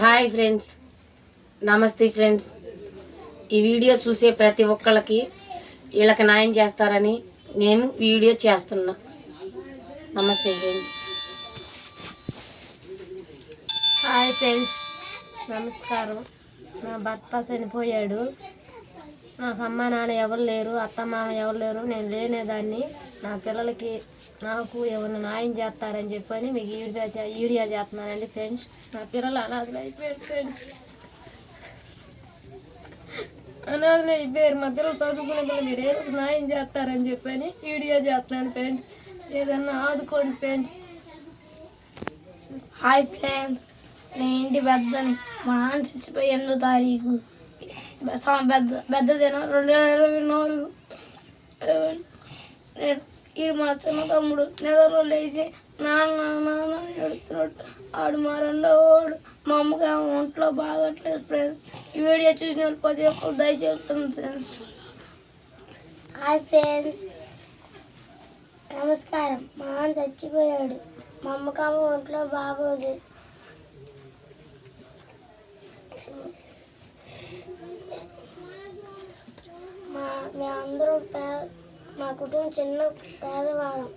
Hi friends, నమస్తే friends. ఈ video చూసే ప్రతి ఒక్కళ్ళకి వీళ్ళకి న్యాయం చేస్తారని నేను వీడియో చేస్తున్నా. నమస్తే ఫ్రెండ్స్. హాయ్ ఫ్రెండ్స్, నమస్కారం. నా భర్త చనిపోయాడు. నాకు అమ్మ నాన్న ఎవరు లేరు, అత్త మామ ఎవరు లేరు. నేను లేనేదాన్ని. నా పిల్లలకి నాకు ఏమన్నా న్యాయం చేస్తారని చెప్పని మీకు వీడియో చేస్తున్నానండి ఫ్రెండ్స్. నా పిల్లలు అనాథలు అయిపోయారు ఫ్రెండ్స్, అనాథలు అయిపోయారు. మా పిల్లలు చదువుకునే పిల్లలు మీరు ఏదో న్యాయం చేస్తారని చెప్పని వీడియో చేస్తున్నాను ఫ్రెండ్స్. ఏదన్నా ఆదుకోండి ఫ్రెండ్స్. హాయ్ ఫ్రెండ్స్, నేను ఇంటి పెద్దని. మా నాన్న చచ్చిపోయి 8వ తారీఖు పెద్ద దినం 2024. నేను ఈడు మా చిన్న తమ్ముడు నిద్రలో లేచి నాన్న నాన్న ఎడుతున్నాడు. ఆడు మా రెండో వాడు. మా అమ్మకి ఒంట్లో బాగట్లేదు ఫ్రెండ్స్. ఈ వీడియో చూసిన వాళ్ళు ప్రతి ఒక్కరు దయచేస్తాను ఫ్రెండ్స్. హాయ్ ఫ్రెండ్స్, నమస్కారం. మా నాన్న చచ్చిపోయాడు. మా అమ్మకామ ఒంట్లో బాగోదు. మేమందరం మా కుటుంబం చిన్న పేదవాళ్ళం.